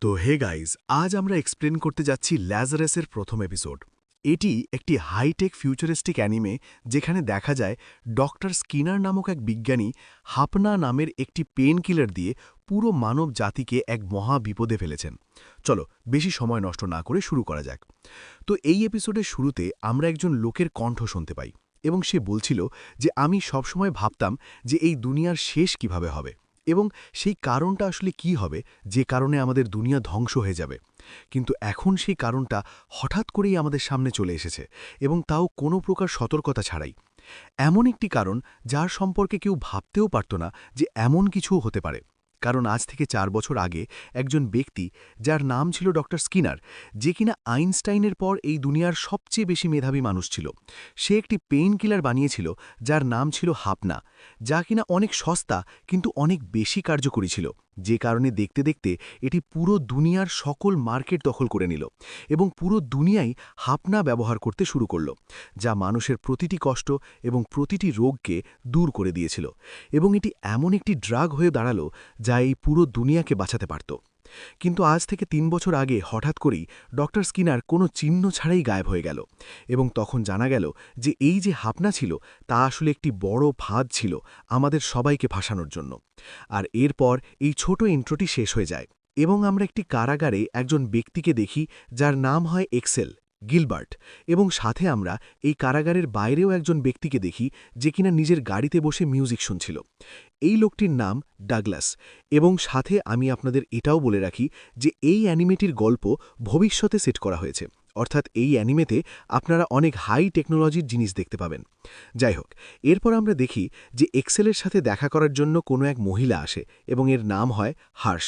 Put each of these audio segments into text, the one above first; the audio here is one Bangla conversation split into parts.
তো হে গাইজ, আজ আমরা এক্সপ্লেন করতে যাচ্ছি ল্যাজারাসের প্রথম এপিসোড। এটি একটি হাইটেক ফিউচারিস্টিক অ্যানিমে যেখানে দেখা যায় ডক্টর স্কিনার নামক এক বিজ্ঞানী হাপনা নামের একটি পেন কিলার দিয়ে পুরো মানব জাতিকে এক মহা বিপদে ফেলেছেন। চলো বেশি সময় নষ্ট না করে শুরু করা যাক। তো এই এপিসোডের শুরুতে আমরা একজন লোকের কণ্ঠ শুনতে পাই এবং সে বলছিল যে আমি সবসময় ভাবতাম যে এই দুনিয়ার শেষ কিভাবে হবে এবং সেই কারণটা আসলে কি হবে যে কারণে আমাদের দুনিয়া ধ্বংস হয়ে যাবে। কিন্তু এখন সেই কারণটা হঠাৎ করেই আমাদের সামনে চলে এসেছে এবং তাও কোনো প্রকার সতর্কতা ছাড়াই। এমন একটি কারণ যার সম্পর্কে কেউ ভাবতেও পারত না যে এমন কিছুও হতে পারে। কারণ আজ থেকে ৪ বছর আগে একজন ব্যক্তি যার নাম ছিল ডক্টর স্কিনার, যে কিনা আইনস্টাইনের পর এই দুনিয়ার সবচেয়ে বেশি মেধাবী মানুষ ছিল, সে একটি পেইন কিলার বানিয়েছিল যার নাম ছিল হাপনা, যা কিনা অনেক সস্তা কিন্তু অনেক বেশি কার্যকরী ছিল, যে কারণে দেখতে দেখতে এটি পুরো দুনিয়ার সকল মার্কেট দখল করে নিল এবং পুরো দুনিয়াই হাপনা ব্যবহার করতে শুরু করল, যা মানুষের প্রতিটি কষ্ট এবং প্রতিটি রোগকে দূর করে দিয়েছিল এবং এটি এমন একটি ড্রাগ হয়ে দাঁড়ালো যা এই পুরো দুনিয়াকে বাঁচাতে পারত। কিন্তু আজ থেকে ৩ বছর আগে হঠাৎ করেই ডক্টর স্কিনার কোনো চিহ্ন ছাড়াই গায়েব হয়ে গেল এবং তখন জানা গেল যে এই যে হাপনা ছিল তা আসলে একটি বড় ফাঁদ ছিল আমাদের সবাইকে ফাঁসানোর জন্য। আর এরপর এই ছোট ইন্ট্রোটি শেষ হয়ে যায় এবং আমরা একটি কারাগারে একজন ব্যক্তিকে দেখি যার নাম হয় এক্সেল গিলবার্ট, এবং সাথে আমরা এই কারাগারের বাইরেও একজন ব্যক্তিকে দেখি যে কিনা নিজের গাড়িতে বসে মিউজিক শুনছিল। এই লোকটির নাম ডাগলাস। এবং সাথে আমি আপনাদের এটাও বলে রাখি যে এই অ্যানিমেটির গল্প ভবিষ্যতে সেট করা হয়েছে, অর্থাৎ এই অ্যানিমেতে আপনারা অনেক হাই টেকনোলজির জিনিস দেখতে পাবেন। যাই হোক, এরপর আমরা দেখি যে এক্সেলের সাথে দেখা করার জন্য কোনো এক মহিলা আসে এবং এর নাম হয় হার্শ।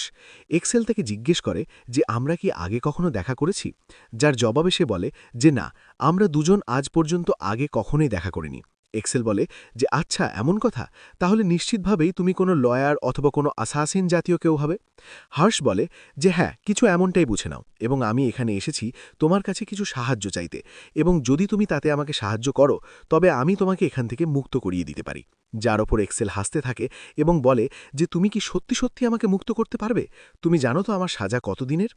এক্সেল তাকে জিজ্ঞেস করে যে আমরা কি আগে কখনো দেখা করেছি, যার জবাবে সে বলে যে না, আমরা দুজন আজ পর্যন্ত আগে কখনোই দেখা করিনি। এক্সেল বলে যে আচ্ছা এমন কথা, তাহলে নিশ্চিতভাবেই তুমি কোনো লয়ার অথবা কোনো আসাসিন জাতীয় কেউ হবে। হার্শ বলে যে হ্যাঁ, কিছু এমনটাই বুঝে নাও এবং আমি এখানে এসেছি তোমার কাছে কিছু সাহায্য চাইতে, এবং যদি তুমি তাতে আমাকে সাহায্য করো তবে আমি তোমাকে এখান থেকে মুক্ত করিয়ে দিতে পারি। যার ওপর এক্সেল হাসতে থাকে এবং বলে যে তুমি কি সত্যি সত্যি আমাকে মুক্ত করতে পারবে? তুমি জানো তো আমার সাজা কতদিনের?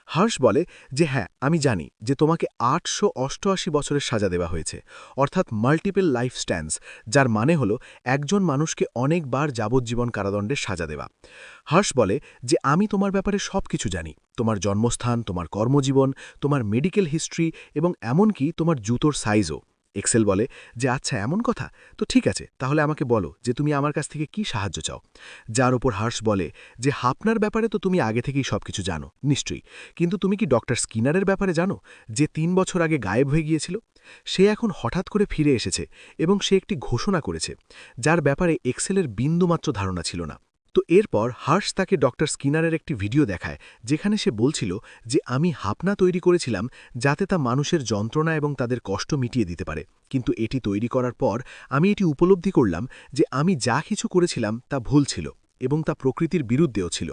হার্শ বলে যে হ্যাঁ, আমি জানি যে তোমাকে ৮৮৮ বছরের সাজা দেওয়া হয়েছে, অর্থাৎ মাল্টিপল লাইফ স্ট্যান্স, যার মানে হলো একজন মানুষকে অনেকবার যাবজ্জীবন কারাদণ্ডের সাজা দেওয়া। হার্শ বলে যে আমি তোমার ব্যাপারে সব কিছু জানি, তোমার জন্মস্থান, তোমার কর্মজীবন, তোমার মেডিকেল হিস্ট্রি এবং এমনকি তোমার জুতোর সাইজও। এক্সেল বলে যে আচ্ছা এমন কথা, তো ঠিক আছে, তাহলে আমাকে বলো যে তুমি আমার কাছ থেকে কি সাহায্য চাও। যার ওপর হার্শ বলে যে হাপনার ব্যাপারে তো তুমি আগে থেকেই সবকিছু জানো নিশ্চয়ই, কিন্তু তুমি কি ডক্টর স্কিনারের ব্যাপারে জানো, যে ৩ বছর আগে গায়েব হয়ে গিয়েছিল? সে এখন হঠাৎ করে ফিরে এসেছে এবং সে একটি ঘোষণা করেছে যার ব্যাপারে এক্সেলের বিন্দুমাত্র ধারণা ছিল না। তো এরপর হার্শ তাকে ডক্টর স্কিনারের একটি ভিডিও দেখায় যেখানে সে বলছিল যে আমি হাপনা তৈরি করেছিলাম যাতে তা মানুষের যন্ত্রণা এবং তাদের কষ্ট মিটিয়ে দিতে পারে, কিন্তু এটি তৈরি করার পর আমি এটি উপলব্ধি করলাম যে আমি যা কিছু করেছিলাম তা ভুল ছিল এবং তা প্রকৃতির বিরুদ্ধেও ছিল।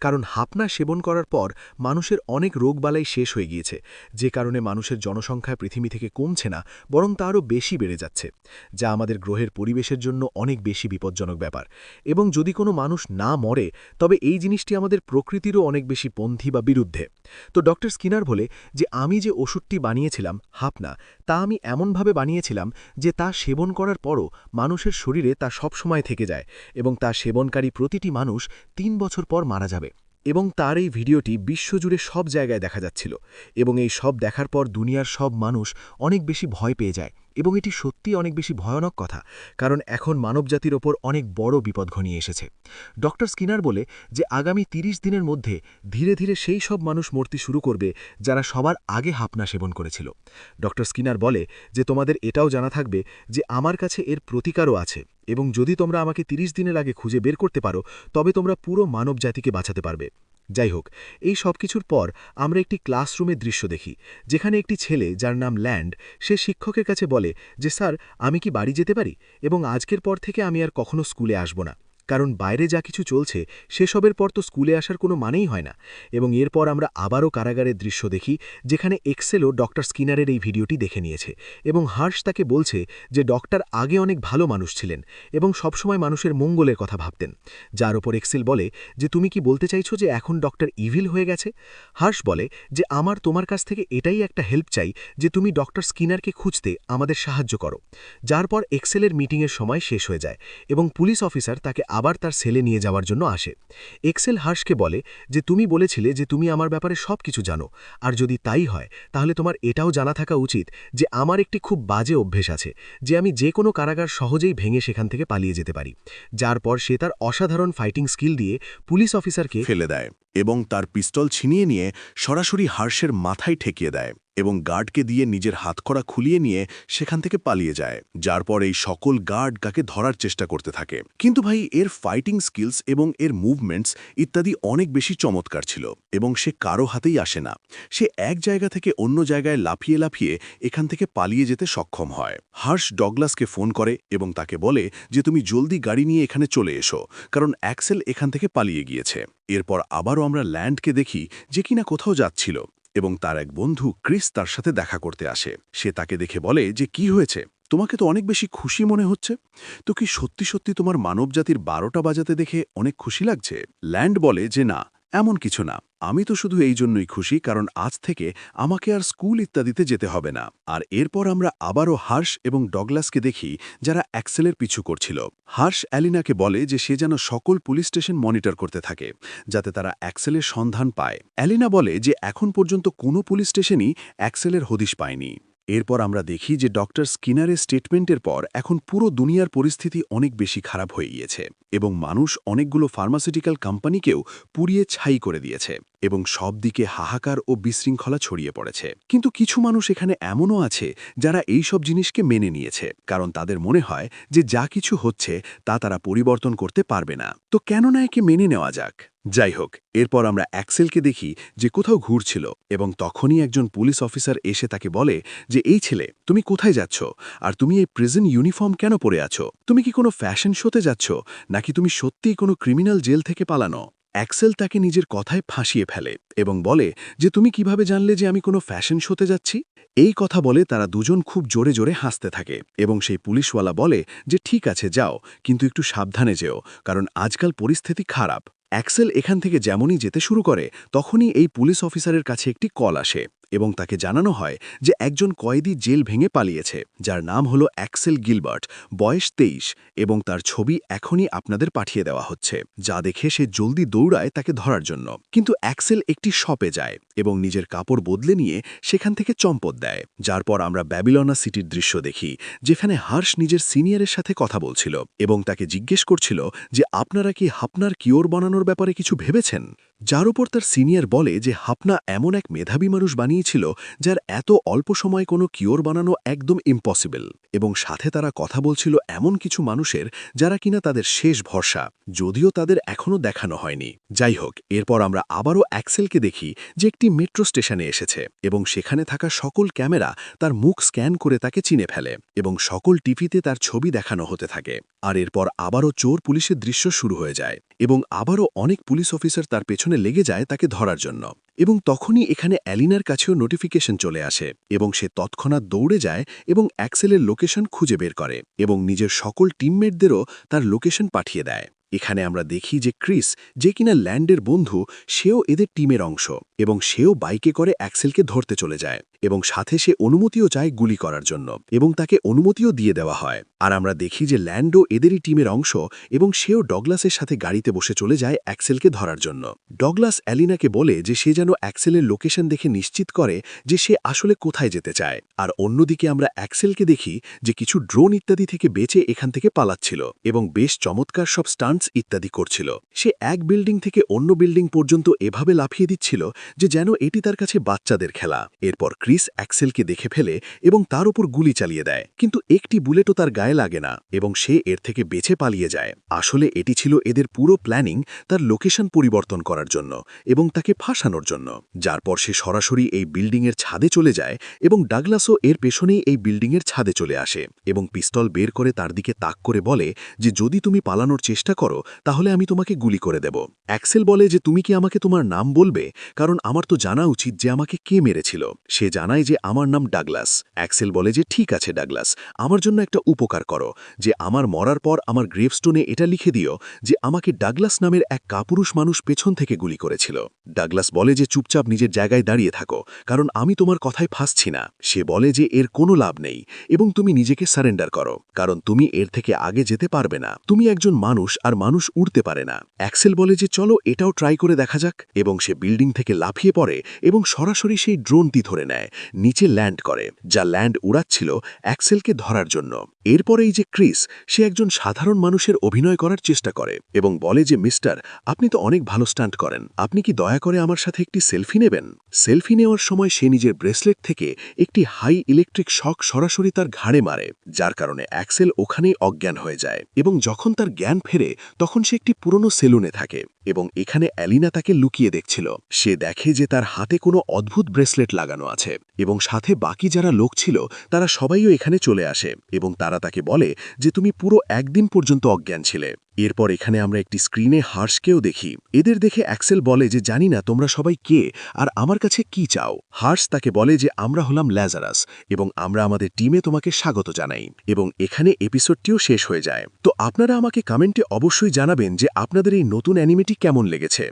কারণ হাপনা সেবন করার পর মানুষের অনেক রোগবালাই শেষ হয়ে গিয়েছে, যে কারণে মানুষের জনসংখ্যা পৃথিবী থেকে কমছে না, বরং তা আরও বেশি বেড়ে যাচ্ছে, যা আমাদের গ্রহের পরিবেশের জন্য অনেক বেশি বিপজ্জনক ব্যাপার। এবং যদি কোনো মানুষ না মরে তবে এই জিনিসটি আমাদের প্রকৃতিরও অনেক বেশি পন্থী বা বিরুদ্ধে। তো ডক্টর স্কিনার বলে যে আমি যে ওষুধটি বানিয়েছিলাম হাপনা, তা আমি এমনভাবে বানিয়েছিলাম যে তা সেবন করার পরও মানুষের শরীরে তা সবসময় থেকে যায় এবং তা সেবনকারী প্রতিটি মানুষ ৩ বছর পর মারা যাবে। এবং তার এই ভিডিওটি বিশ্বজুড়ে সব জায়গায় দেখা যাচ্ছিল এবং এই সব দেখার পর দুনিয়ার সব মানুষ অনেক বেশি ভয় পেয়ে যায় এবং এটি সত্যি অনেক বেশি ভয়ানক কথা, কারণ এখন মানবজাতির ওপর অনেক বড় বিপদ ঘনিয়ে এসেছে। ডক্টর স্কিনার বলে যে আগামী ৩০ দিনের মধ্যে ধীরে ধীরে সেই সব মানুষ মরতে শুরু করবে যারা সবার আগে হাপনা সেবন করেছিল। ডক্টর স্কিনার বলে যে তোমাদের এটাও জানা থাকবে যে আমার কাছে এর প্রতিকারও আছে, এবং যদি তোমরা আমাকে ৩০ দিনের আগে খুঁজে বের করতে পারো তবে তোমরা পুরো মানব জাতিকে বাঁচাতে পারবে। যাই হোক, এই সব কিছুর পর আমরা একটি ক্লাসরুমের দৃশ্য দেখি যেখানে একটি ছেলে যার নাম ল্যান্ড, সে শিক্ষকের কাছে বলে যে স্যার, আমি কি বাড়ি যেতে পারি এবং আজকের পর থেকে আমি আর কখনো স্কুলে আসব না। কারণ বাইরে যা কিছু চলছে সেসবের পর তো স্কুলে আসার কোনো মানেই হয় না। এবং এরপর আমরা আবারও কারাগারের দৃশ্য দেখি, যেখানে এক্সেলও ডক্টর স্কিনারের এই ভিডিওটি দেখে নিয়েছে এবং হার্শ তাকে বলছে যে ডক্টর আগে অনেক ভালো মানুষ ছিলেন এবং সবসময় মানুষের মঙ্গলের কথা ভাবতেন। যার ওপর এক্সেল বলে যে তুমি কি বলতে চাইছো যে এখন ডক্টর ইভিল হয়ে গেছে? হার্শ বলে যে আমার তোমার কাছ থেকে এটাই একটা হেল্প চাই যে তুমি ডক্টর স্কিনারকে খুঁজতে আমাদের সাহায্য করো। যার পর এক্সেলের মিটিংয়ের সময় শেষ হয়ে যায় এবং পুলিশ অফিসার তাকে আবার তার সেলে নিয়ে যাওয়ার জন্য আসে। এক্সেল হার্শকে বলে যে তুমি বলেছিলে যে তুমি আমার ব্যাপারে সব কিছু জানো, আর যদি তাই হয় তাহলে তোমার এটাও জানা থাকা উচিত যে আমার একটি খুব বাজে অভ্যেস আছে, যে আমি যে কোনো কারাগার সহজেই ভেঙে সেখান থেকে পালিয়ে যেতে পারি। যার পর সে তার অসাধারণ ফাইটিং স্কিল দিয়ে পুলিশ অফিসারকে ফেলে দেয় এবং তার পিস্তল ছিনিয়ে নিয়ে সরাসরি হার্শের মাথায় ঠেকিয়ে দেয় এবং গার্ডকে দিয়ে নিজের হাতকড়া খুলিয়ে নিয়ে সেখান থেকে পালিয়ে যায়। যার পর এই সকল গার্ড তাকে ধরার চেষ্টা করতে থাকে। কিন্তু ভাই, এর ফাইটিং স্কিলস এবং এর মুভমেন্টস ইত্যাদি অনেক বেশি চমৎকার ছিল এবং সে কারো হাতেই আসে না। সে এক জায়গা থেকে অন্য জায়গায় লাফিয়ে লাফিয়ে এখান থেকে পালিয়ে যেতে সক্ষম হয়। হার্শ ডগলাসকে ফোন করে এবং তাকে বলে যে তুমি জলদি গাড়ি নিয়ে এখানে চলে এসো, কারণ অ্যাক্সেল এখান থেকে পালিয়ে গিয়েছে। এরপর আবারও আমরা ল্যান্ডকে দেখি যে কিনা কোথাও যাচ্ছিল এবং তার এক বন্ধু ক্রিস তার সাথে দেখা করতে আসে। সে তাকে দেখে বলে যে কি হয়েছে, তোমাকে তো অনেক বেশি খুশি মনে হচ্ছে, তো কি সত্যি সত্যি তোমার মানবজাতির 12টা বাজাতে দেখে অনেক খুশি লাগছে? ল্যান্ড বলে যে না, এমন কিছু না, আমি তো শুধু এই জন্যই খুশি কারণ আজ থেকে আমাকে আর স্কুল ইত্যাদিতে যেতে হবে না। আর এরপর আমরা আবারও হার্শ এবং ডগলাসকে দেখি যারা অ্যাক্সেলের পিছু করছিল। হার্শ অ্যালিনাকে বলে যে সে যেন সকল পুলিশ স্টেশন মনিটর করতে থাকে যাতে তারা অ্যাক্সেলের সন্ধান পায়। অ্যালিনা বলে যে এখন পর্যন্ত কোনো পুলিশ স্টেশনই অ্যাক্সেলের হদিশ পায়নি। এরপর আমরা দেখি যে ডক্টর স্কিনারের স্টেটমেন্টের পর এখন পুরো দুনিয়ার পরিস্থিতি অনেক বেশি খারাপ হয়ে গিয়েছে এবং মানুষ অনেকগুলো ফার্মাসিউটিক্যাল কোম্পানিকেও পুড়িয়ে ছাই করে দিয়েছে এবং সব দিকে হাহাকার ও বিশৃঙ্খলা ছড়িয়ে পড়েছে। কিন্তু কিছু মানুষ এখানে এমনও আছে যারা এই সব জিনিসকে মেনে নিয়েছে, কারণ তাদের মনে হয় যে যা কিছু হচ্ছে তা তারা পরিবর্তন করতে পারবে না। তো কেন না একে মেনে নেওয়া যাক? যাই হোক, এরপর আমরা অ্যাক্সেলকে দেখি যে কোথাও ঘুরছিল এবং তখনই একজন পুলিশ অফিসার এসে তাকে বলে যে এই ছেলে, তুমি কোথায় যাচ্ছ, আর তুমি এই প্রিজন ইউনিফর্ম কেন পরে আছো? তুমি কি কোনো ফ্যাশন শোতে যাচ্ছ, নাকি তুমি সত্যিই কোনো ক্রিমিনাল জেল থেকে পালানো? অ্যাক্সেল তাকে নিজের কথায় ফাঁসিয়ে ফেলে এবং বলে যে তুমি কিভাবে জানলে যে আমি কোনো ফ্যাশন শোতে যাচ্ছি? এই কথা বলে তারা দুজন খুব জোরে জোরে হাসতে থাকে এবং সেই পুলিশওয়ালা বলে যে ঠিক আছে যাও, কিন্তু একটু সাবধানে যেও, কারণ আজকাল পরিস্থিতি খারাপ। অ্যাক্সেল এখান থেকে যেমনই যেতে শুরু করে তখনই এই পুলিশ অফিসারের কাছে একটি কল আসে এবং তাকে জানানো হয় যে একজন কয়েদি জেল ভেঙে পালিয়েছে, যার নাম হলো অ্যাক্সেল গিলবার্ট, বয়স 23, এবং তার ছবি এখনই আপনাদের পাঠিয়ে দেওয়া হচ্ছে। যা দেখে সে জলদি দৌড়ায় তাকে ধরার জন্য, কিন্তু অ্যাক্সেল একটি শপে যায় এবং নিজের কাপড় বদলে নিয়ে সেখান থেকে চম্পট দেয়। যার পর আমরা ব্যাবিলনা সিটির দৃশ্য দেখি, যেখানে হার্শ নিজের সিনিয়রের সাথে কথা বলছিল এবং তাকে জিজ্ঞেস করছিল যে আপনারা কি হাপনার কিওর বানানোর ব্যাপারে কিছু ভেবেছেন? যার উপর তার সিনিয়র বলে যে হাপনা এমন এক মেধাবী মানুষ বানিয়েছিল যার এত অল্প সময় কোনো কিওর বানানো একদম ইম্পসিবল, এবং সাথে তারা কথা বলছিল এমন কিছু মানুষের যারা কিনা তাদের শেষ ভরসা, যদিও তাদের এখনও দেখানো হয়নি। যাই হোক, এরপর আমরা আবারও অ্যাক্সেলকে দেখি যে একটি মেট্রো স্টেশনে এসেছে এবং সেখানে থাকা সকল ক্যামেরা তার মুখ স্ক্যান করে তাকে চিনে ফেলে এবং সকল টিভিতে তার ছবি দেখানো হতে থাকে। আর এরপর আবারও চোর পুলিশের দৃশ্য শুরু হয়ে যায় এবং আবারও অনেক পুলিশ অফিসার তার পেছনে লেগে যায় তাকে ধরার জন্য, এবং তখনই এখানে অ্যালিনার কাছেও নোটিফিকেশন চলে আসে এবং সে তৎক্ষণাৎ দৌড়ে যায় এবং অ্যাক্সেলের লোকেশন খুঁজে বের করে এবং নিজের সকল টিমমেটদেরও তার লোকেশন পাঠিয়ে দেয়। এখানে আমরা দেখি যে ক্রিস, যে কিনা ল্যান্ডের বন্ধু, সেও এদের টিমের অংশ এবং সেও বাইকে করে অ্যাক্সেলকে ধরতে চলে যায় এবং সাথে সে অনুমতিও চায় গুলি করার জন্য এবং তাকে অনুমতিও দিয়ে দেওয়া হয়। আর আমরা দেখি যে ল্যান্ডও এদেরই টিমের অংশ এবং সেও ডগলাসের সাথে গাড়িতে বসে চলে যায় অ্যাক্সেলকে ধরার জন্য। ডগলাস অ্যালিনাকে বলে যে সে যেন অ্যাক্সেলের লোকেশন দেখে নিশ্চিত করে যে সে আসলে কোথায় যেতে চায়। আর অন্যদিকে আমরা অ্যাক্সেলকে দেখি যে কিছু ড্রোন ইত্যাদি থেকে বেঁচে এখান থেকে পালাচ্ছিল এবং বেশ চমৎকার সব স্টান্টস ইত্যাদি করছিল। সে এক বিল্ডিং থেকে অন্য বিল্ডিং পর্যন্ত এভাবে লাফিয়ে দিচ্ছিল যে যেন এটি তার কাছে বাচ্চাদের খেলা। এরপর ক্রিস অ্যাক্সেলকে দেখে ফেলে এবং তার উপর গুলি চালিয়ে দেয়, কিন্তু একটি বুলেটও তার গায়ে লাগে না এবং সে এর থেকে বেঁচে পালিয়ে যায়। আসলে এটি ছিল এদের পুরো প্ল্যানিং তার লোকেশন পরিবর্তন করার জন্য এবং তাকে ফাঁসানোর জন্য। যার পর সে সরাসরি এই বিল্ডিংয়ের ছাদে চলে যায় এবং ডাগলাসও এর পেছনেই এই বিল্ডিংয়ের ছাদে চলে আসে এবং পিস্তল বের করে তার দিকে তাক করে বলে যে যদি তুমি পালানোর চেষ্টা করো তাহলে আমি তোমাকে গুলি করে দেব। অ্যাক্সেল বলে যে তুমি কি আমাকে তোমার নাম বলবে, কারণ আমার তো জানা উচিত যে আমাকে কে মেরেছিল। সে জানায় যে আমার নাম ডাগলাস। অ্যাক্সেল বলে যে ঠিক আছে ডাগলাস, আমার জন্য একটা উপকার করো, যে আমার মরার পর আমার গ্রেভস্টোনে এটা লিখে দিও যে আমাকে ডাগলাস নামের এক কাপুরুষ মানুষ পেছন থেকে গুলি করেছিল। ডাগলাস বলে যে চুপচাপ নিজের জায়গায় দাঁড়িয়ে থাকো, কারণ আমি তোমার কথায় ফাঁসছি না। সে বলে যে এর কোনো লাভ নেই এবং তুমি নিজেকে সারেন্ডার করো, কারণ তুমি এর থেকে আগে যেতে পারবে না। তুমি একজন মানুষ আর মানুষ উড়তে পারে না। অ্যাক্সেল বলে যে চলো এটাও ট্রাই করে দেখা যাক, এবং সে বিল্ডিং থেকে লাফিয়ে পড়ে এবং সরাসরি সেই ড্রোনটি ধরে নেয়, নিচে ল্যান্ড করে, যা ল্যান্ড উড়াচ্ছিল অ্যাক্সেলকে ধরার জন্য। এরপরেই যে ক্রিস, সে একজন সাধারণ মানুষের অভিনয় করার চেষ্টা করে এবং বলে যে মিস্টার, আপনি তো অনেক ভালো স্টান্ট করেন, আপনি কি দয়া করে আমার সাথে একটি সেলফি নেবেন? সেলফি নেওয়ার সময় সে নিজের ব্রেসলেট থেকে একটি হাই ইলেকট্রিক শক সরাসরি তার ঘাড়ে মারে, যার কারণে অ্যাক্সেল ওখানেই অজ্ঞান হয়ে যায়। এবং যখন তার জ্ঞান ফেরে তখন সে একটি পুরনো সেলুনে থাকে এবং এখানে অ্যালিনা তাকে লুকিয়ে দেখছিল। সে দেখে যে তার হাতে কোনো অদ্ভুত ব্রেসলেট লাগানো আছে এবং সাথে বাকি যারা লোক ছিল তারা সবাইও এখানে চলে আসে এবং তারা তাকে বলে যে তুমি পুরো একদিন পর্যন্ত অজ্ঞান ছিলে। এরপর এখানে আমরা একটি স্ক্রিনে হার্শকেও দেখি। এদের দেখে অ্যাক্সেল বলে যে জানি না তোমরা সবাই কে আর আমার কাছে কি চাও। হার্শ তাকে বলে যে আমরা হলাম ল্যাজারাস এবং আমরা আমাদের টিমে তোমাকে স্বাগত জানাই। এবং এখানে এপিসোডটিও শেষ হয়ে যায়। তো আপনারা আমাকে কমেন্টে অবশ্যই জানাবেন যে আপনাদের এই নতুন অ্যানিমেটি কেমন লেগেছে।